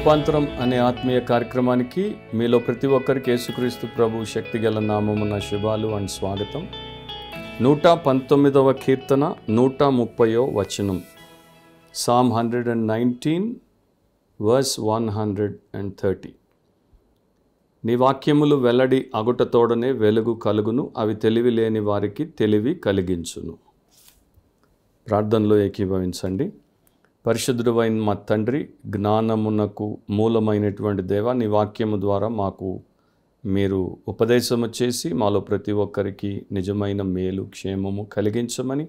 రూపాంతరం అనే ఆత్మీయ కార్యక్రమానికి మీలో ప్రతి ఒక్కరికి యేసుక్రీస్తు ప్రభు శక్తిగల నామమున శుభాలు అండ్ స్వాగతం. 119వ కీర్తన 130వ వచనం, Psalm 119 verse 130. నీ వాక్యములు వెల్లడి అగుట తోడనే వెలుగు కలుగును, అవి తెలివి లేని వారికి తెలివి కలిగించును. ప్రార్థనలో ఏకీభవించండి. పరిశుద్ధుడైన మా తండ్రి, జ్ఞానమునకు మూలమైనటువంటి దేవ, నీ వాక్యము ద్వారా మాకు మీరు ఉపదేశము చేసి మాలో ప్రతి ఒక్కరికి నిజమైన మేలు క్షేమము కలిగించమని,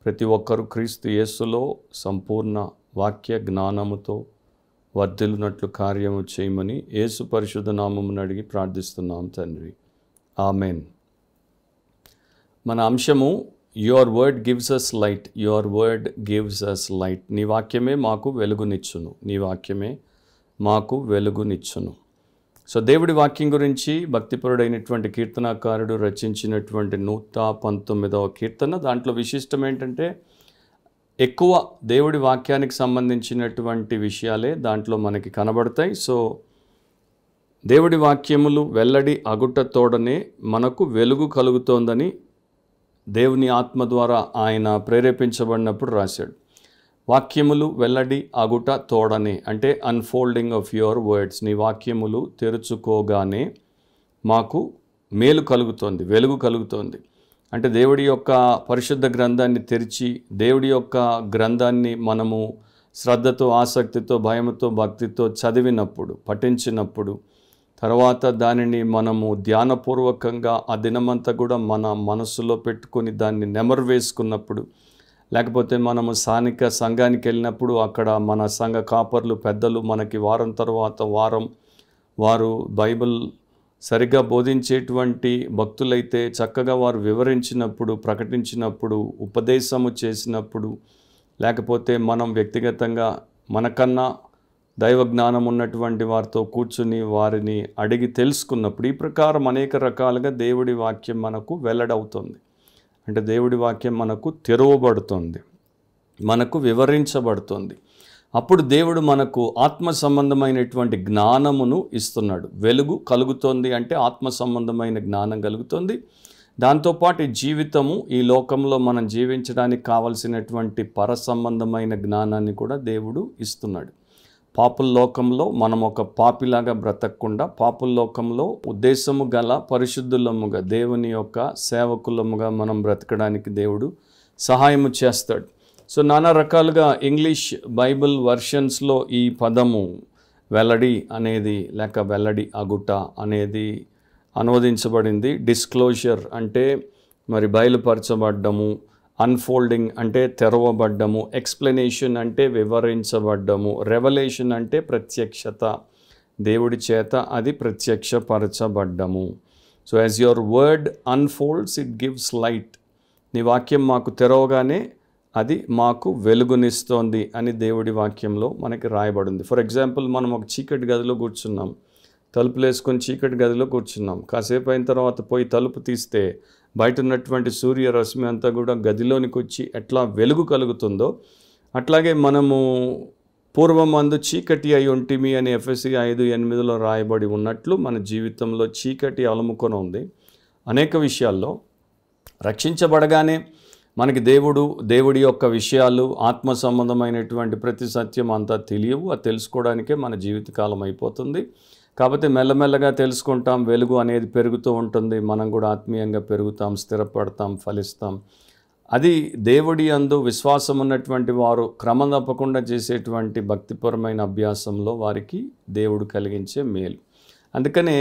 ప్రతి ఒక్కరు క్రీస్తు యేసులో సంపూర్ణ వాక్య జ్ఞానముతో వర్ధిల్లునట్లు కార్యము చేయమని యేసు పరిశుద్ధ నామమును అడిగి ప్రార్థిస్తున్నాం తండ్రి. ఆమెన్. మన అంశము your word gives us light, your word gives us light. నీ వాక్యమే మాకు వెలుగునిచ్చును, నీ వాక్యమే మాకు వెలుగునిచ్చును. సో దేవుడి వాక్యం గురించి భక్తిపరుడైనటువంటి కీర్తనాకారుడు రచించినటువంటి 119వ కీర్తన. దాంట్లో విశిష్టం ఏంటంటే ఎక్కువ దేవుడి వాక్యానికి సంబంధించినటువంటి విషయాలే దాంట్లో మనకి కనబడతాయి. సో దేవుడి వాక్యములు వెల్లడి అగుట తోడనే మనకు వెలుగు కలుగుతోందని దేవుని ఆత్మ ద్వారా ఆయన ప్రేరేపించబడినప్పుడు రాశాడు. వాక్యములు వెల్లడి అగుట తోడనే అంటే అన్ఫోల్డింగ్ ఆఫ్ యువర్ వర్డ్స్. నీ వాక్యములు తెరుచుకోగానే మాకు మేలు కలుగుతోంది, వెలుగు కలుగుతోంది. అంటే దేవుడి యొక్క పరిశుద్ధ గ్రంథాన్ని తెరిచి దేవుడి యొక్క గ్రంథాన్ని మనము శ్రద్ధతో, ఆసక్తితో, భయముతో, భక్తితో చదివినప్పుడు, పఠించినప్పుడు, తర్వాత దానిని మనము ధ్యానపూర్వకంగా ఆ దినమంతా కూడా మన మనస్సులో పెట్టుకొని దాన్ని నెమరు వేసుకున్నప్పుడు, లేకపోతే మనము స్థానిక సంఘానికి వెళ్ళినప్పుడు అక్కడ మన సంఘ కాపర్లు, పెద్దలు మనకి వారం తర్వాత వారం వారు బైబిల్ సరిగ్గా బోధించేటువంటి భక్తులైతే చక్కగా వారు వివరించినప్పుడు, ప్రకటించినప్పుడు, ఉపదేశము చేసినప్పుడు, లేకపోతే మనం వ్యక్తిగతంగా మనకన్నా దైవ జ్ఞానం ఉన్నటువంటి వారితో కూర్చుని వారిని అడిగి తెలుసుకున్నప్పుడు, ఈ ప్రకారం అనేక రకాలుగా దేవుడి వాక్యం మనకు వెల్లడవుతుంది. అంటే దేవుడి వాక్యం మనకు తెరవబడుతుంది, మనకు వివరించబడుతుంది. అప్పుడు దేవుడు మనకు ఆత్మ సంబంధమైనటువంటి జ్ఞానమును ఇస్తున్నాడు. వెలుగు కలుగుతుంది అంటే ఆత్మ సంబంధమైన జ్ఞానం కలుగుతుంది. దాంతోపాటు ఈ జీవితము, ఈ లోకంలో మనం జీవించడానికి కావలసినటువంటి పర సంబంధమైన జ్ఞానాన్ని కూడా దేవుడు ఇస్తున్నాడు. పాపుల లోకంలో మనం ఒక పాపిలాగా బ్రతకకుండా, పాపుల లోకంలో ఉద్దేశము గల పరిశుద్ధులముగా, దేవుని యొక్క సేవకులముగా మనం బ్రతకడానికి దేవుడు సహాయము చేస్తాడు. సో నానా రకాలుగా ఇంగ్లీష్ బైబిల్ వర్షన్స్లో ఈ పదము వెల్లడి అనేది లేక వెల్లడి అగుట అనేది అనువదించబడింది. డిస్క్లోజర్ అంటే మరి బయలుపరచబడ్డము, అన్ఫోల్డింగ్ అంటే తెరవబడ్డము, ఎక్స్ప్లెనేషన్ అంటే వివరించబడ్డము, రెవల్యూషన్ అంటే ప్రత్యక్షత, దేవుడి చేత అది ప్రత్యక్షపరచబడ్డము. So as your word unfolds it gives light. నీ వాక్యం మాకు తెరవగానే అది మాకు వెలుగునిస్తోంది అని దేవుడి వాక్యంలో మనకి రాయబడింది. ఫర్ ఎగ్జాంపుల్, మనం ఒక చీకటి గదిలో కూర్చున్నాం, తలుపులు వేసుకొని చీకటి గదిలో కూర్చున్నాం. కాసేపు అయిన తర్వాత పోయి తలుపు తీస్తే బయట ఉన్నటువంటి సూర్యరశ్మి అంతా కూడా గదిలోనికి వచ్చి ఎట్లా వెలుగు కలుగుతుందో, అట్లాగే మనము పూర్వమందు చీకటి అయి ఉంటిమి అని ఎఫెసీ 5:8 రాయబడి ఉన్నట్లు మన జీవితంలో చీకటి అలుముకొని ఉంది. అనేక విషయాల్లో రక్షించబడగానే మనకి దేవుడి యొక్క విషయాలు, ఆత్మ సంబంధమైనటువంటి ప్రతి సత్యం అంతా తెలియవు. అది తెలుసుకోవడానికే మన జీవితకాలం అయిపోతుంది. కాబట్టి మెల్లమెల్లగా తెలుసుకుంటాం, వెలుగు అనేది పెరుగుతూ ఉంటుంది, మనం కూడా ఆత్మీయంగా పెరుగుతాం, స్థిరపడతాం, ఫలిస్తాం. అది దేవుడి యందు విశ్వాసం ఉన్నటువంటి వారు క్రమం తప్పకుండా చేసేటువంటి భక్తిపరమైన అభ్యాసంలో వారికి దేవుడు కలిగించే మేలు. అందుకనే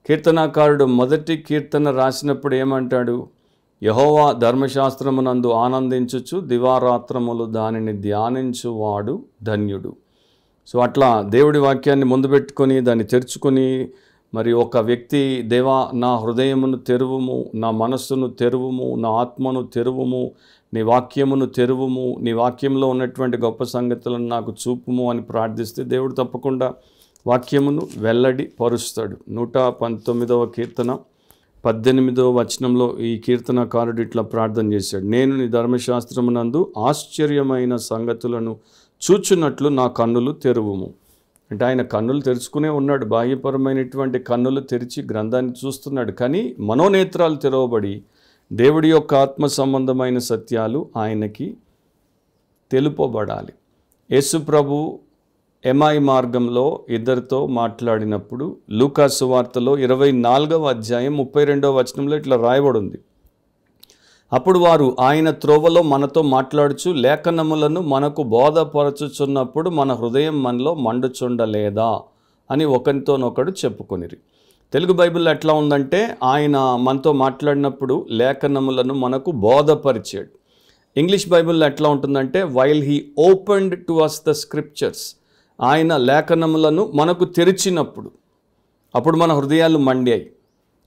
కీర్తనాకారుడు మొదటి కీర్తన రాసినప్పుడు ఏమంటాడు? యెహోవా ధర్మశాస్త్రమునందు ఆనందించుచు దివారాత్రములు దానిని ధ్యానించువాడు ధన్యుడు. సో అట్లా దేవుడి వాక్యాన్ని ముందు పెట్టుకొని దాన్ని తెరుచుకొని మరి ఒక వ్యక్తి, దేవా నా హృదయమును తెరువుము, నా మనస్సును తెరువుము, నా ఆత్మను తెరువుము, నీ వాక్యమును తెరువుము, నీ వాక్యంలో ఉన్నటువంటి గొప్ప సంగతులను నాకు చూపుము అని ప్రార్థిస్తే దేవుడు తప్పకుండా వాక్యమును వెల్లడి పరుస్తాడు. 119వ కీర్తన 18వ వచనంలో ఈ కీర్తనకారుడు ఇట్లా ప్రార్థన చేశాడు. నేను నీ ధర్మశాస్త్రమునందు ఆశ్చర్యమైన సంగతులను చూచున్నట్లు నా కన్నులు తెరువుము. అంటే ఆయన కన్నులు తెరుచుకునే ఉన్నాడు, బాహ్యపరమైనటువంటి కన్నులు తెరిచి గ్రంథాన్ని చూస్తున్నాడు. కానీ మనోనేత్రాలు తెరవబడి దేవుడి యొక్క ఆత్మ సంబంధమైన సత్యాలు ఆయనకి తెలుపబడాలి. యేసు ప్రభు ఎమాయి మార్గంలో ఇద్దరితో మాట్లాడినప్పుడు లూకా సువార్తలో 24వ అధ్యాయం 32వ వచనంలో ఇట్లా రాయబడింది. అప్పుడు వారు ఆయన త్రోవలో మనతో మాట్లాడుచు లేఖనములను మనకు బోధపరచుచున్నప్పుడు మన హృదయం మనలో మండుచుండలేదా అని ఒకరితోనొకడు చెప్పుకొనిరి. తెలుగు బైబిల్లో ఎట్లా ఉందంటే ఆయన మనతో మాట్లాడినప్పుడు లేఖనములను మనకు బోధపరిచాడు. ఇంగ్లీష్ బైబిల్లో ఎట్లా ఉంటుందంటే while he opened to us the scriptures, ఆయన లేఖనములను మనకు తెరిచినప్పుడు అప్పుడు మన హృదయాలు మండాయి.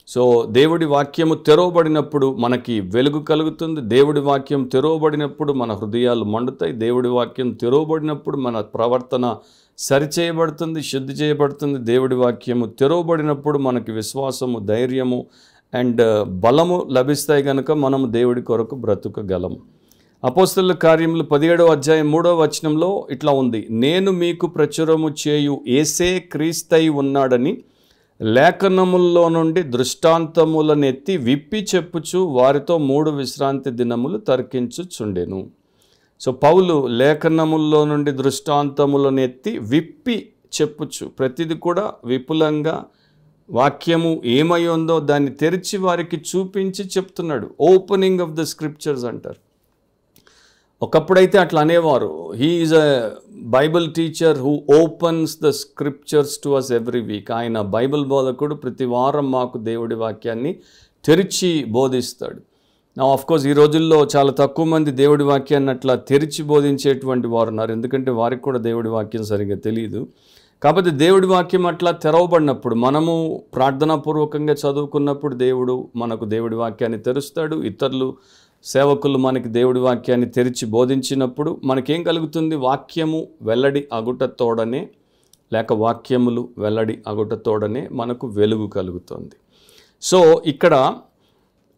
సో దేవుడి వాక్యము తెరవబడినప్పుడు మనకి వెలుగు కలుగుతుంది. దేవుడి వాక్యం తెరవబడినప్పుడు మన హృదయాలు మండుతాయి. దేవుడి వాక్యం తెరవబడినప్పుడు మన ప్రవర్తన సరిచేయబడుతుంది, శుద్ధి చేయబడుతుంది. దేవుడి వాక్యము తెరవబడినప్పుడు మనకి విశ్వాసము, ధైర్యము అండ్ బలము లభిస్తాయి కనుక మనము దేవుడి కొరకు బ్రతుకగలము. అపోస్తలుల కార్యములు 17వ అధ్యాయం 3వ వచనంలో ఇట్లా ఉంది, నేను మీకు ప్రచురము చేయు యేసే క్రీస్తై ఉన్నాడని లేఖనముల్లో నుండి దృష్టాంతములనెత్తి విప్పి చెప్పుచు వారితో 3 విశ్రాంతి దినములు తర్కించుచుండెను. సో పౌలు లేఖనముల్లో నుండి దృష్టాంతములనెత్తి విప్పి చెప్పుచు, ప్రతిది కూడా విపులంగా వాక్యము ఏమై ఉందో దాన్ని తెరిచి వారికి చూపించి చెప్తున్నాడు. ఓపెనింగ్ ఆఫ్ ద స్క్రిప్చర్స్ అంటారు. ఒకప్పుడైతే అట్లా అనేవారు, he is a Bible teacher who opens the scriptures to us every week. ఆయన బైబిల్ బోధకుడు, ప్రతి వారం మాకు దేవుడి వాక్యాన్ని తెరిచి బోధిస్తాడు. నా ఆఫ్కోర్స్ ఈ రోజుల్లో చాలా తక్కువ మంది దేవుడి వాక్యాన్ని అట్లా తెరిచి బోధించేటువంటి వారు ఉన్నారు, ఎందుకంటే వారికి కూడా దేవుడి వాక్యం సరిగ్గా తెలియదు. కాకపోతే దేవుడి వాక్యం అట్లా తెరవబడినప్పుడు, మనము ప్రార్థనాపూర్వకంగా చదువుకున్నప్పుడు దేవుడు మనకు దేవుడి వాక్యాన్ని తెరుస్తాడు. ఇతరులు సేవకులు మనకి దేవుడి వాక్యాన్ని తెరిచి బోధించినప్పుడు మనకేం కలుగుతుంది? వాక్యము వెల్లడి అగుటతోడనే, లేక వాక్యములు వెల్లడి అగుటతోడనే మనకు వెలుగు కలుగుతుంది. సో ఇక్కడ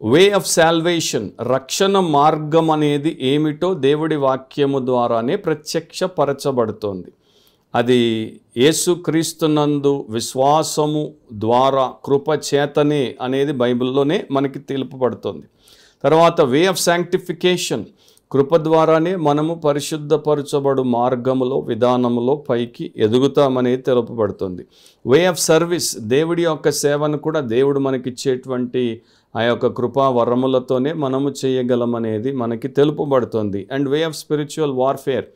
వే ఆఫ్ సాల్వేషన్, రక్షణ మార్గం అనేది ఏమిటో దేవుడి వాక్యము ద్వారానే ప్రత్యక్షపరచబడుతోంది. అది యేసుక్రీస్తునందు విశ్వాసము ద్వారా కృపచేతనే అనేది బైబిల్లోనే మనకి తెలుపబడుతుంది. తర్వాత వే ఆఫ్ శాంక్టిఫికేషన్, కృప ద్వారానే మనము పరిశుద్ధపరచబడు మార్గములో, విధానములో పైకి ఎదుగుతామనేది తెలుపబడుతుంది. వే ఆఫ్ సర్వీస్, దేవుడి యొక్క సేవను కూడా దేవుడు మనకిచ్చేటువంటి ఆ యొక్క కృపా వరములతోనే మనము చేయగలమనేది మనకి తెలుపబడుతుంది. And way of spiritual warfare,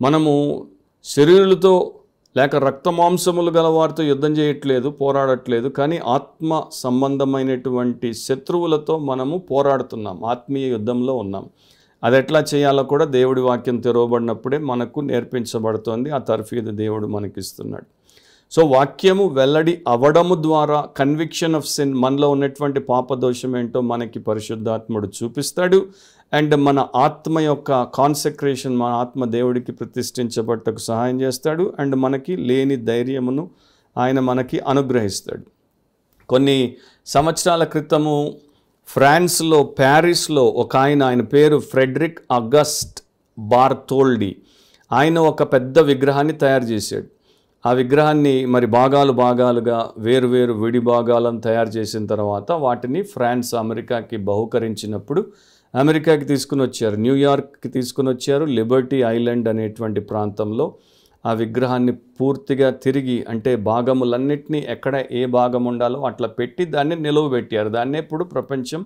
మనము శరీరులతో లేక రక్తమాంసములు గల వారితో యుద్ధం చేయట్లేదు, పోరాడట్లేదు, కానీ ఆత్మ సంబంధమైనటువంటి శత్రువులతో మనము పోరాడుతున్నాం, ఆత్మీయ యుద్ధంలో ఉన్నాం. అది ఎట్లా చేయాలో కూడా దేవుడి వాక్యం తెరవబడినప్పుడే మనకు నేర్పించబడుతోంది. ఆ తర్ఫీదు దేవుడు మనకిస్తున్నాడు. సో వాక్యము వెల్లడి అవడము ద్వారా కన్విక్షన్ ఆఫ్ సిన్, మనలో ఉన్నటువంటి పాపదోషం ఏంటో మనకి పరిశుద్ధాత్ముడు చూపిస్తాడు. అండ్ మన ఆత్మ యొక్క కాన్సక్రేషన్, మన ఆత్మ దేవుడికి ప్రతిష్ఠించబట్టకు సహాయం చేస్తాడు. అండ్ మనకి లేని ధైర్యమును ఆయన మనకి అనుగ్రహిస్తాడు. కొన్ని సంవత్సరాల క్రితము ఫ్రాన్స్లో, ప్యారిస్లో ఒక ఆయన పేరు ఫ్రెడరిక్ అగస్ట్ బార్తోల్డి, ఆయన ఒక పెద్ద విగ్రహాన్ని తయారు చేశాడు. ఆ విగ్రహాన్ని మరి భాగాలుగా వేరు విడి భాగాలను తయారు చేసిన తర్వాత వాటిని ఫ్రాన్స్ అమెరికాకి బహుకరించినప్పుడు అమెరికాకి తీసుకుని వచ్చారు, న్యూయార్క్కి తీసుకుని వచ్చారు. లిబర్టీ ఐలాండ్ అనేటువంటి ప్రాంతంలో ఆ విగ్రహాన్ని పూర్తిగా తిరిగి, అంటే భాగములన్నిటినీ ఎక్కడ ఏ భాగం ఉండాలో అట్లా పెట్టి దాన్ని నిలువబెట్టారు. దాన్నే ఇప్పుడు ప్రపంచం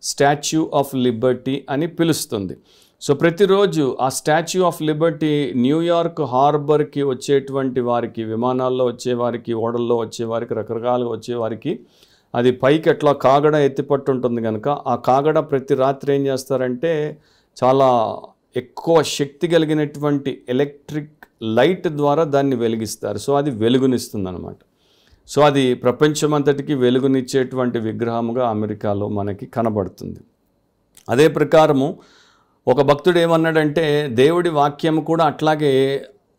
స్టాచ్యూ ఆఫ్ లిబర్టీ అని పిలుస్తుంది. సో ప్రతిరోజు ఆ స్టాచ్యూ ఆఫ్ లిబర్టీ న్యూయార్క్ హార్బర్కి వచ్చేటువంటి వారికి, విమానాల్లో వచ్చేవారికి, ఓడల్లో వచ్చేవారికి, రకరకాలుగా వచ్చేవారికి అది పైకి ఎట్లా కాగడ ఎత్తిపట్టు ఉంటుంది కనుక ఆ కాగడ ప్రతి రాత్రి ఏం చేస్తారంటే చాలా ఎక్కువ శక్తి కలిగినటువంటి ఎలక్ట్రిక్ లైట్ ద్వారా దాన్ని వెలిగిస్తారు. సో అది వెలుగునిస్తుంది అన్నమాట. సో అది ప్రపంచమంతటికి వెలుగునిచ్చేటువంటి విగ్రహముగా అమెరికాలో మనకి కనబడుతుంది. అదే ప్రకారము ఒక భక్తుడు ఏమన్నాడంటే, దేవుడి వాక్యం కూడా అట్లాగే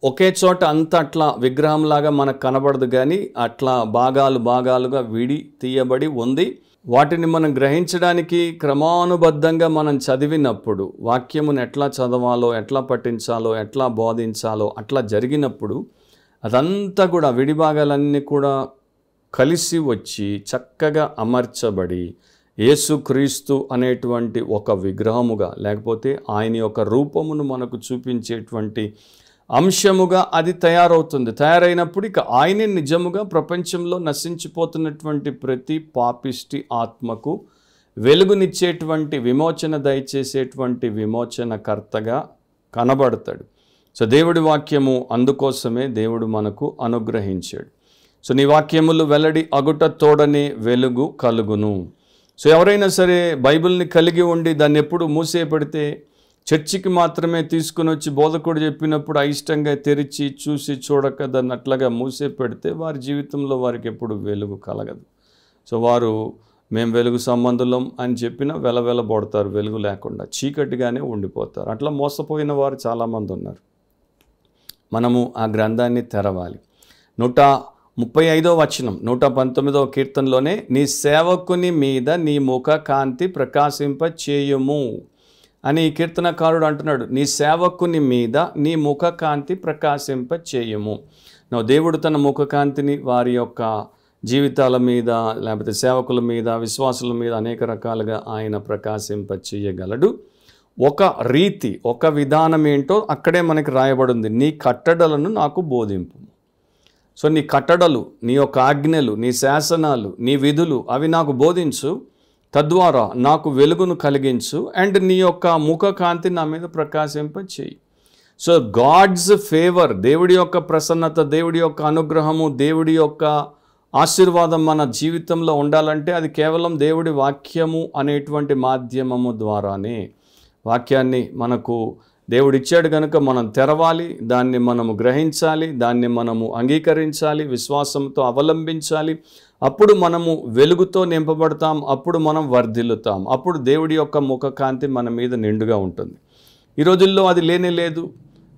ఒకే చోట అంత అట్లా విగ్రహంలాగా మనకు కనబడదు, కానీ అట్లా భాగాలుగా విడి తీయబడి ఉంది. వాటిని మనం గ్రహించడానికి క్రమానుబద్ధంగా మనం చదివినప్పుడు, వాక్యమును ఎట్లా చదవాలో, ఎట్లా పఠించాలో, ఎట్లా బోధించాలో అట్లా జరిగినప్పుడు అదంతా కూడా విడిభాగాలన్నీ కూడా కలిసి వచ్చి చక్కగా అమర్చబడి యేసుక్రీస్తు అనేటువంటి ఒక విగ్రహముగా, లేకపోతే ఆయన యొక్క రూపమును మనకు చూపించేటువంటి అంశముగా అది తయారవుతుంది. తయారైనప్పుడు ఇక ఆయనే నిజముగా ప్రపంచంలో నశించిపోతున్నటువంటి ప్రతి పాపిష్టి ఆత్మకు వెలుగునిచ్చేటువంటి, విమోచన దయచేసేటువంటి విమోచనకర్తగా కనబడతాడు. సో దేవుడి వాక్యము అందుకోసమే దేవుడు మనకు అనుగ్రహించాడు. సో నీ వాక్యములు వెల్లడి అగుట తోడనే వెలుగు కలుగును. సో ఎవరైనా సరే బైబిల్ని కలిగి ఉండి దాన్ని ఎప్పుడు మూసేపెడితే, చర్చికి మాత్రమే తీసుకుని వచ్చి బోధకుడు చెప్పినప్పుడు అయిష్టంగా తెరిచి చూసి చూడక దాన్ని అట్లాగా మూసే పెడితే వారి జీవితంలో వారికి ఎప్పుడు వెలుగు కలగదు. సో వారు మేము వెలుగు సంబంధులం అని చెప్పినా వెలవెలబోడతారు, వెలుగు లేకుండా చీకటిగానే ఉండిపోతారు. అట్లా మోసపోయిన వారు చాలామంది ఉన్నారు. మనము ఆ గ్రంథాన్ని తెరవాలి. 135వ వచనం 119వ కీర్తనలోనే, నీ సేవకుని మీద నీ ముఖ కాంతి ప్రకాశింప చేయుము అని కీర్తనకారుడు అంటున్నాడు. నీ సేవకుని మీద నీ ముఖ కాంతి ప్రకాశింప చేయుము. దేవుడు తన ముఖ కాంతిని వారి యొక్క జీవితాల మీద, లేకపోతే సేవకుల మీద, విశ్వాసుల మీద అనేక రకాలుగా ఆయన ప్రకాశింప చేయగలడు. ఒక రీతి, ఒక విధానం ఏంటో అక్కడే మనకి రాయబడింది. నీ కట్టడలను నాకు బోధింపు. సో నీ కట్టడలు, నీ యొక్క ఆజ్ఞలు, నీ శాసనాలు, నీ విధులు అవి నాకు బోధించు, తద్వారా నాకు వెలుగును కలిగించు, అండ్ నీ యొక్క ముఖ కాంతి నా మీద ప్రకాశింప చేయి. సో గాడ్స్ ఫేవర్, దేవుడి యొక్క ప్రసన్నత, దేవుడి యొక్క అనుగ్రహము, దేవుడి యొక్క ఆశీర్వాదం మన జీవితంలో ఉండాలంటే అది కేవలం దేవుడి వాక్యము అనేటువంటి మాధ్యమము ద్వారానే. వాక్యాన్ని మనకు దేవుడిచ్చాడు కనుక మనం తెరవాలి, దాన్ని మనము గ్రహించాలి, దాన్ని మనము అంగీకరించాలి, విశ్వాసంతో అవలంబించాలి. అప్పుడు మనము వెలుగుతో నింపబడతాం, అప్పుడు మనం వర్ధిల్లుతాం, అప్పుడు దేవుడి యొక్క ముఖ కాంతి మన మీద నిండుగా ఉంటుంది. ఈ రోజుల్లో అది లేనే లేదు.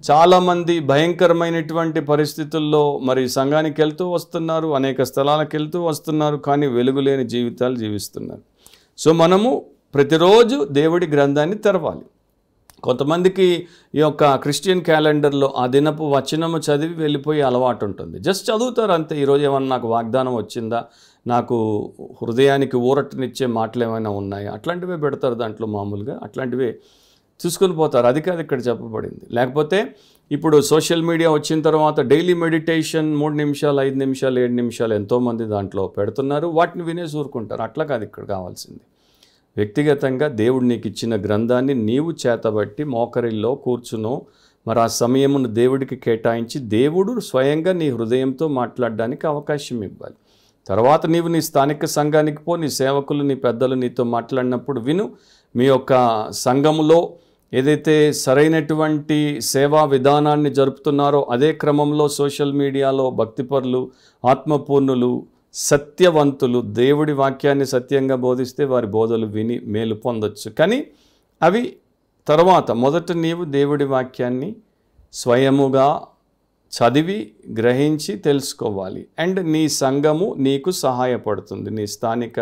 చాలామంది భయంకరమైనటువంటి పరిస్థితుల్లో మరి సంఘానికి వెళ్తూ వస్తున్నారు, అనేక స్థలాలకు వెళ్తూ వస్తున్నారు, కానీ వెలుగులేని జీవితాలు జీవిస్తున్నారు. సో మనము ప్రతిరోజు దేవుడి గ్రంథాన్ని తెరవాలి. కొంతమందికి ఈ యొక్క క్రిస్టియన్ క్యాలెండర్లో ఆ దినపు వచనము చదివి వెళ్ళిపోయి అలవాటు ఉంటుంది. జస్ట్ చదువుతారు అంతే. ఈరోజు ఏమన్నా నాకు వాగ్దానం వచ్చిందా, నాకు హృదయానికి ఊరటనిచ్చే మాటలు ఏమైనా ఉన్నాయా, అట్లాంటివే పెడతారు దాంట్లో మామూలుగా, అట్లాంటివే చూసుకొని పోతారు. అది కాదు ఇక్కడ చెప్పబడింది. లేకపోతే ఇప్పుడు సోషల్ మీడియా వచ్చిన తర్వాత డైలీ మెడిటేషన్ 3 నిమిషాలు, 5 నిమిషాలు, 7 నిమిషాలు ఎంతోమంది దాంట్లో పెడుతున్నారు. వాటిని వినేసి ఊరుకుంటారు. అట్లా కాదు ఇక్కడ కావాల్సింది. వ్యక్తిగతంగా దేవుడు నీకు ఇచ్చిన గ్రంథాన్ని నీవు చేతబట్టి మోకరిల్లో కూర్చునో, మరి ఆ సమయమును దేవుడికి కేటాయించి దేవుడు స్వయంగా నీ హృదయంతో మాట్లాడడానికి అవకాశం ఇవ్వాలి. తర్వాత నీవు నీ స్థానిక సంఘానికి పో, నీ సేవకులు, నీ పెద్దలు నీతో మాట్లాడినప్పుడు విను. మీ యొక్క సంఘములో ఏదైతే సరైనటువంటి సేవా విధానాన్ని జరుపుతున్నారో అదే క్రమంలో సోషల్ మీడియాలో భక్తిపరులు, ఆత్మపూర్ణులు, సత్యవంతులు దేవుడి వాక్యాన్ని సత్యంగా బోధిస్తే వారి బోధలు విని మేలు పొందొచ్చు. కానీ అవి తర్వాత మొదట నీవు దేవుడి వాక్యాన్ని స్వయముగా చదివి గ్రహించి తెలుసుకోవాలి. అండ్ నీ సంఘము నీకు సహాయపడుతుంది. నీ స్థానిక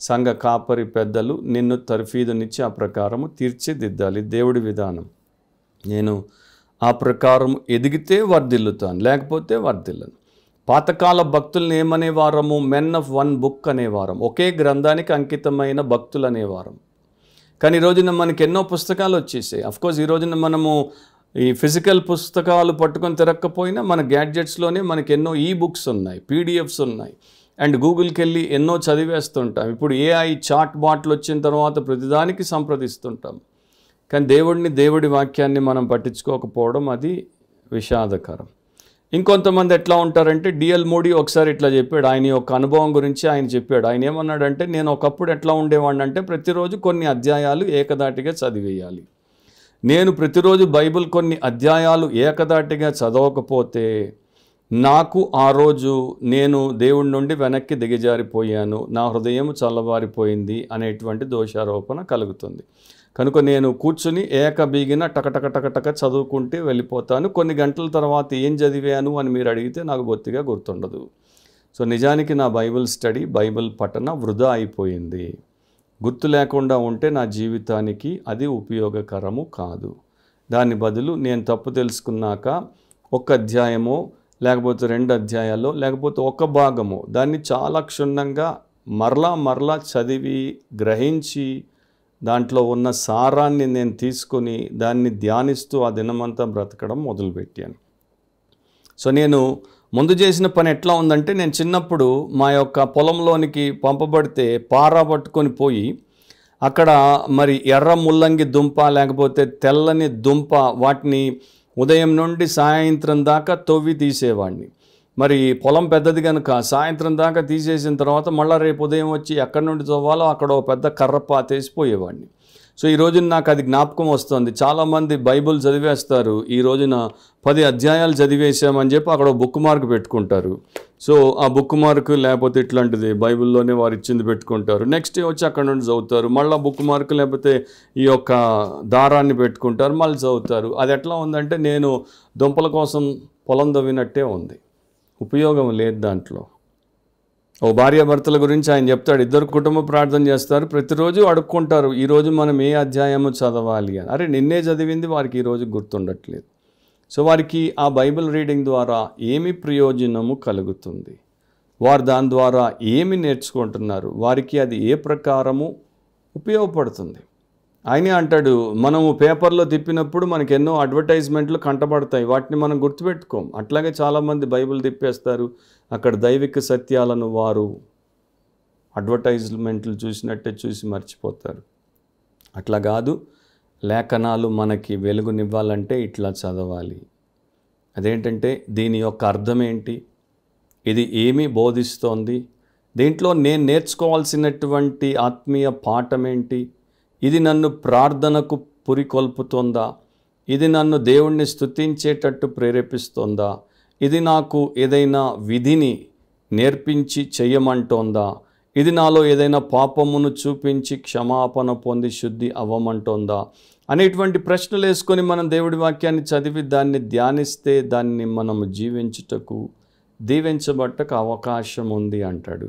సంఘ కాపరి పెద్దలు నిన్ను తర్ఫీదునిచ్చి ఆ ప్రకారము తీర్చిదిద్దాలి. దేవుడి విధానం. నేను ఆ ప్రకారం ఎదిగితే వర్ధిల్లుతాను, లేకపోతే వర్ధిల్లను. పాతకాల భక్తులను ఏమనేవారము? మెన్ ఆఫ్ వన్ బుక్ అనేవారం, ఒకే గ్రంథానికి అంకితమైన భక్తులు అనేవారం. కానీ ఈ రోజున మనకి ఎన్నో పుస్తకాలు వచ్చేసాయి. అఫ్కోర్స్ ఈ రోజున మనము ఈ ఫిజికల్ పుస్తకాలు పట్టుకొని తిరగకపోయినా మన గ్యాడ్జెట్స్లోనే మనకి ఎన్నో బుక్స్ ఉన్నాయి, పీడిఎఫ్స్ ఉన్నాయి. అండ్ గూగుల్కి వెళ్ళి ఎన్నో చదివేస్తుంటాం. ఇప్పుడు ఏఐ చాట్ బాట్లు వచ్చిన తర్వాత ప్రతిదానికి సంప్రదిస్తుంటాం. కానీ దేవుడి వాక్యాన్ని మనం పట్టించుకోకపోవడం అది విషాదకరం. ఇంకొంతమంది ఎట్లా ఉంటారంటే, డిఎల్ మోడీ ఒకసారి ఇట్లా చెప్పాడు. ఆయన యొక్క అనుభవం గురించి ఆయన చెప్పాడు. ఆయన ఏమన్నాడంటే, నేను ఒకప్పుడు ఎట్లా ఉండేవాడిని అంటే ప్రతిరోజు కొన్ని అధ్యాయాలు ఏకదాటిగా చదివేయాలి. నేను ప్రతిరోజు బైబిల్ కొన్ని అధ్యాయాలు ఏకదాటిగా చదవకపోతే నాకు ఆ రోజు నేను దేవుడి నుండి వెనక్కి దిగజారిపోయాను, నా హృదయం చల్లబారిపోయింది అనేటువంటి దోషారోపణ కలుగుతుంది. కనుక నేను కూర్చుని ఏకబీగిన టకటక చదువుకుంటే వెళ్ళిపోతాను. కొన్ని గంటల తర్వాత ఏం చదివాను అని మీరు అడిగితే నాకు బొత్తిగా గుర్తుండదు. సో నిజానికి నా బైబిల్ స్టడీ, బైబిల్ పఠన వృధా అయిపోయింది. గుర్తు లేకుండా ఉంటే నా జీవితానికి అది ఉపయోగకరము కాదు. దాని బదులు నేను తప్పు తెలుసుకున్నాక ఒక అధ్యాయమో లేకపోతే 2 అధ్యాయాల్లో, లేకపోతే ఒక భాగము దాన్ని చాలా క్షుణ్ణంగా మరలా చదివి గ్రహించి దాంట్లో ఉన్న సారాన్ని నేను తీసుకొని దాన్ని ధ్యానిస్తూ ఆ దినమంతా బ్రతకడం మొదలుపెట్టాను. సో నేను ముందు చేసిన పని ఎట్లా ఉందంటే, నేను చిన్నప్పుడు మా యొక్క పొలంలోనికి పంపబడితే పారా పట్టుకొని పోయి అక్కడ మరి ఎర్ర ముల్లంగి దుంప లేకపోతే తెల్లని దుంప వాటిని ఉదయం నుండి సాయంత్రం దాకా తవ్వి తీసేవాడిని. మరి పొలం పెద్దది కనుక సాయంత్రం దాకా తీసేసిన తర్వాత మళ్ళీ రేపు ఉదయం వచ్చి ఎక్కడి నుండి తవ్వాలో అక్కడ ఒక పెద్ద కర్ర పాతేసిపోయేవాడిని. సో ఈ రోజున నాకు అది జ్ఞాపకం వస్తుంది. చాలామంది బైబుల్ చదివేస్తారు, ఈ రోజున 10 అధ్యాయాలు చదివేసామని చెప్పి అక్కడ బుక్ మార్క్ పెట్టుకుంటారు. సో ఆ బుక్ మార్క్ లేకపోతే ఇట్లాంటిది బైబిల్లోనే వారు ఇచ్చింది పెట్టుకుంటారు. నెక్స్ట్ వచ్చి అక్కడ నుండి చదువుతారు, మళ్ళీ బుక్ మార్క్ లేకపోతే ఈ యొక్క దారాన్ని పెట్టుకుంటారు, మళ్ళీ చదువుతారు. అది ఎట్లా ఉందంటే నేను దుంపల కోసం పొలం తవ్వినట్టే ఉంది, ఉపయోగం లేదు దాంట్లో. ఓ భార్యాభర్తల గురించి ఆయన చెప్తాడు, ఇద్దరు కుటుంబ ప్రార్థన చేస్తారు, ప్రతిరోజు అడుక్కుంటారు ఈరోజు మనం ఏ అధ్యాయము చదవాలి అని. అరే నిన్నే చదివింది వారికి ఈరోజు గుర్తుండట్లేదు. సో వారికి ఆ బైబిల్ రీడింగ్ ద్వారా ఏమి ప్రయోజనము కలుగుతుంది, వారు దాని ద్వారా ఏమి నేర్చుకుంటున్నారు, వారికి అది ఏ ప్రకారము ఉపయోగపడుతుంది. ఆయనే అంటాడు, మనము పేపర్లో తిప్పినప్పుడు మనకు ఎన్నో అడ్వర్టైజ్మెంట్లు కంటపడతాయి, వాటిని మనం గుర్తుపెట్టుకోం. అట్లాగే చాలామంది బైబిల్ తిప్పేస్తారు, అక్కడ దైవిక సత్యాలను వారు అడ్వర్టైజ్మెంట్లు చూసినట్టే చూసి మర్చిపోతారు. అట్లా కాదు, లేఖనాలు మనకి వెలుగునివ్వాలంటే ఇట్లా చదవాలి. అదేంటంటే దీని యొక్క అర్థం ఏంటి, ఇది ఏమి బోధిస్తోంది, దీంట్లో నేను నేర్చుకోవాల్సినటువంటి ఆత్మీయ పాఠం ఏంటి, ఇది నన్ను ప్రార్థనకు పురికొల్పుతోందా, ఇది నన్ను దేవుణ్ణి స్తుతించేటట్టు ప్రేరేపిస్తోందా, ఇది నాకు ఏదైనా విధిని నేర్పించి చెయ్యమంటోందా, ఇది నాలో ఏదైనా పాపమును చూపించి క్షమాపణ పొంది శుద్ధి అవ్వమంటోందా అనేటువంటి ప్రశ్నలు వేసుకొని మనం దేవుడి వాక్యాన్ని చదివి దాన్ని ధ్యానిస్తే దాన్ని మనం జీవించుటకు దీవించబట్టకు అవకాశం ఉంది అంటాడు.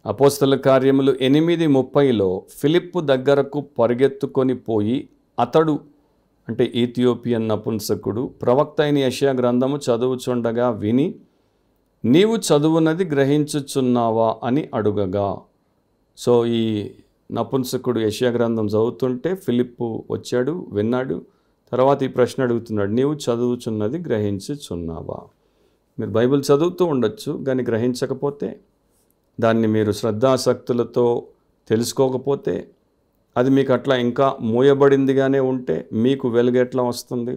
అపోస్తల కార్యములు 8:30లో ఫిలిప్పు దగ్గరకు పరిగెత్తుకొని పోయి అతడు అంటే ఈథియోపియన్ నపుంసకుడు ప్రవక్త అయిన యెషయా గ్రంథము చదువుచుండగా విని, నీవు చదువునది గ్రహించుచున్నావా అని అడుగగా. సో ఈ నపుంసకుడు యెషయా గ్రంథం చదువుతుంటే ఫిలిప్పు వచ్చాడు, విన్నాడు, తర్వాత ఈ ప్రశ్న అడుగుతున్నాడు, నీవు చదువుచున్నది గ్రహించుచున్నావా. మీరు బైబిల్ చదువుతూ ఉండొచ్చు, కానీ గ్రహించకపోతే, దాన్ని మీరు శ్రద్ధాసక్తులతో తెలుసుకోకపోతే, అది మీకు అట్లా ఇంకా మూయబడిందిగానే ఉంటే మీకు వెలుగు ఎట్లా వస్తుంది.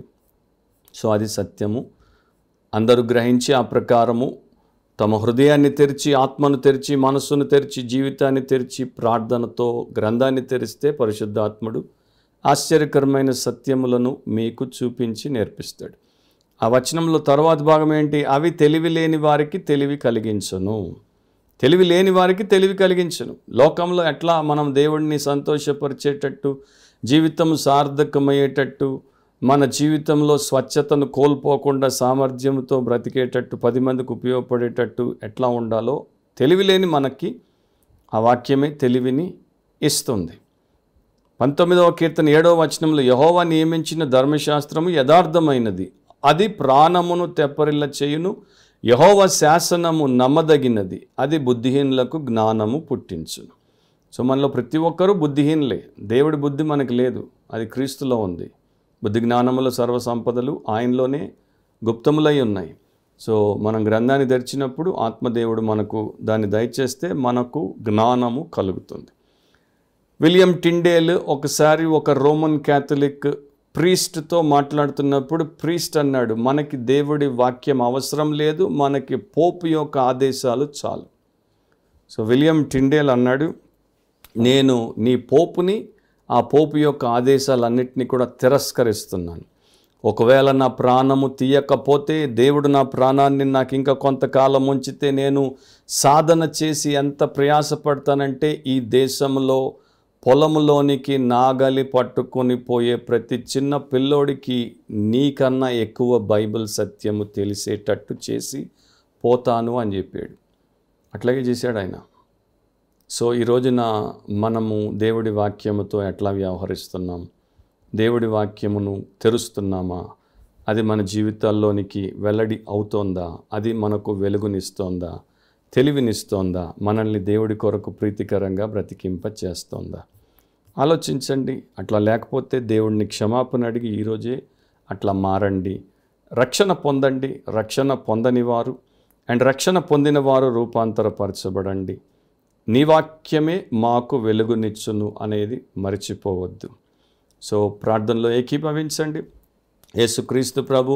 సో అది సత్యము. అందరూ గ్రహించి ఆ ప్రకారము తమ హృదయాన్ని తెరిచి, ఆత్మను తెరిచి, మనస్సును తెరిచి, జీవితాన్ని తెరిచి, ప్రార్థనతో గ్రంథాన్ని తెరిస్తే పరిశుద్ధాత్ముడు ఆశ్చర్యకరమైన సత్యములను మీకు చూపించి నేర్పిస్తాడు. ఆ వచనంలో తర్వాత భాగం ఏంటి, అవి తెలివి లేని వారికి తెలివి కలిగించును. తెలివి లేని వారికి తెలివి కలిగించును. లోకంలో ఎట్లా మనం దేవుడిని సంతోషపరిచేటట్టు, జీవితం సార్థకమయ్యేటట్టు, మన జీవితంలో స్వచ్ఛతను కోల్పోకుండా సామర్థ్యంతో బ్రతికేటట్టు, 10 మందికి ఉపయోగపడేటట్టు ఎట్లా ఉండాలో తెలివి లేని మనకి ఆ వాక్యమే తెలివిని ఇస్తుంది. 19వ కీర్తన 7వ వచనంలో, యెహోవా నియమించిన ధర్మశాస్త్రము యథార్థమైనది, అది ప్రాణమును తెప్పరిల్ల చేయును, యెహోవా శాసనము నమ్మదగినది, అది బుద్ధిహీనులకు జ్ఞానము పుట్టించును. సో మనలో ప్రతి ఒక్కరూ బుద్ధిహీనులే. దేవుడి బుద్ధి మనకు లేదు, అది క్రీస్తులో ఉంది. బుద్ధి జ్ఞానముల సర్వసంపదలు ఆయనలోనే గుప్తములై ఉన్నాయి. సో మనం గ్రంథాన్ని తెరిచినప్పుడు ఆత్మదేవుడు మనకు దాన్ని దయచేస్తే మనకు జ్ఞానము కలుగుతుంది. విలియం టిండేల్ ఒకసారి ఒక రోమన్ క్యాథలిక్ ప్రీస్ట్తో మాట్లాడుతున్నప్పుడు ప్రీస్ట్ అన్నాడు, మనకి దేవుడి వాక్యం అవసరం లేదు, మనకి పోపు యొక్క ఆదేశాలు చాలు. సో విలియం టిండేల్ అన్నాడు, నేను నీ పోపుని, ఆ పోపు యొక్క ఆదేశాలన్నింటినీ కూడా తిరస్కరిస్తున్నాను. ఒకవేళ నా ప్రాణము తీయకపోతే, దేవుడు నా ప్రాణాన్ని నాకు ఇంకా కొంతకాలం ఉంచితే, నేను సాధన చేసి ఎంత ప్రయాసపడతానంటే ఈ దేశంలో పొలంలోనికి నాగలి పట్టుకొని పోయే ప్రతి చిన్న పిల్లోడికి నీకన్నా ఎక్కువ బైబిల్ సత్యము తెలిసేటట్టు చేసి పోతాను అని చెప్పాడు. అట్లాగే చేశాడు ఆయన. సో ఈ రోజున మనము దేవుడి వాక్యముతో ఎట్లా వ్యవహరిస్తున్నాం, దేవుడి వాక్యమును తెరుస్తున్నామా, అది మన జీవితాల్లోనికి వెల్లడి అవుతోందా? అది మనకు వెలుగునిస్తోందా? తెలివినిస్తోందా? మనల్ని దేవుడి కొరకు ప్రీతికరంగా బ్రతికింప చేస్తోందా? ఆలోచించండి. అట్లా లేకపోతే దేవుడిని క్షమాపణ అడిగి ఈరోజే అట్లా మారండి. రక్షణ పొందండి. రక్షణ పొందని రక్షణ పొందిన వారు రూపాంతరపరచబడండి. నీ వాక్యమే మాకు వెలుగునిచ్చును అనేది మర్చిపోవద్దు. సో ప్రార్థనలో ఏకీభవించండి. యేసుక్రీస్తు ప్రభు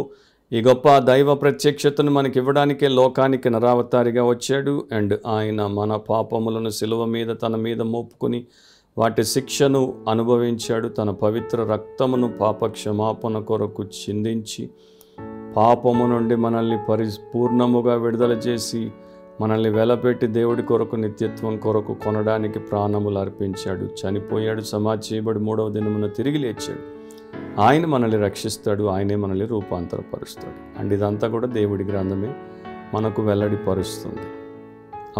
ఈ గొప్ప దైవ ప్రత్యక్షతను మనకి ఇవ్వడానికే లోకానికి నరావతారిగా వచ్చాడు. ఆయన మన పాపములను సిలువ మీద తన మీద మోపుకొని వాటి శిక్షను అనుభవించాడు. తన పవిత్ర రక్తమును పాప క్షమాపణ కొరకు చిందించి పాపము నుండి మనల్ని పరిపూర్ణముగా విడుదల చేసి మనల్ని వెలపెట్టి దేవుడి కొరకు నిత్యత్వం కొరకు కొనడానికి ప్రాణములు అర్పించాడు. చనిపోయాడు, సమాధి చేయబడి 3వ దినమున తిరిగి లేచాడు. ఆయన మనల్ని రక్షిస్తాడు. ఆయనే మనల్ని రూపాంతరపరుస్తాడు. ఇదంతా కూడా దేవుడి గ్రంథమే మనకు వెల్లడిపరుస్తుంది.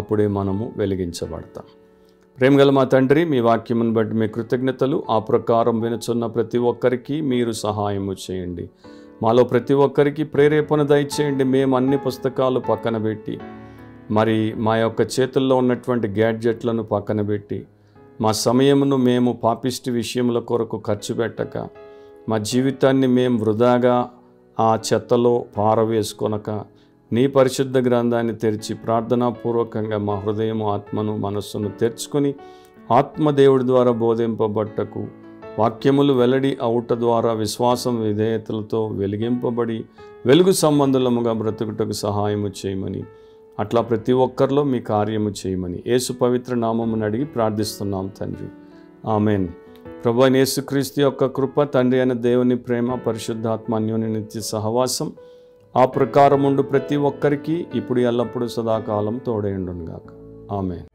అప్పుడే మనము వెలిగించబడతాం. ప్రేమగల మా తండ్రి, మీ వాక్యమును బట్టి మీ కృతజ్ఞతలు. ఆ ప్రకారం వినుచున్న ప్రతి ఒక్కరికి మీరు సహాయము చేయండి. మాలో ప్రతి ఒక్కరికి ప్రేరేపణ దయచేయండి. మేము అన్ని పుస్తకాలు పక్కన పెట్టి, మరి మా యొక్క చేతుల్లో ఉన్నటువంటి గ్యాడ్జెట్లను పక్కన పెట్టి, మా సమయమును మేము పాపిష్టి విషయముల కొరకు ఖర్చు పెట్టక, మా జీవితాన్ని మేము వృధాగా ఆ చెత్తలో పారవేసుకొనక, నీ పరిశుద్ధ గ్రంథాన్ని తెరిచి ప్రార్థనాపూర్వకంగా మా హృదయము, ఆత్మను, మనస్సును తెరుచుకొని ఆత్మదేవుడి ద్వారా బోధింపబట్టకు, వాక్యములు వెల్లడి అవుట ద్వారా విశ్వాసం విధేయతలతో వెలిగింపబడి వెలుగు సంబంధులముగా బ్రతుకుటకు సహాయము చేయమని, అట్లా ప్రతి ఒక్కరిలో మీ కార్యము చేయమని యేసు పవిత్ర నామమును అడిగి ప్రార్థిస్తున్నాం తండ్రి. ఆమెన్. ప్రభువైన యేసుక్రీస్తు యొక్క కృప, తండ్రి అయిన దేవుని ప్రేమ, పరిశుద్ధాత్మ అన్యోన్య నిత్య సహవాసం ఆ ప్రకారముండు ప్రతి ఒక్కరికి ఇప్పుడు ఎల్లప్పుడూ సదాకాలం తోడైండును గాక. ఆమెన్.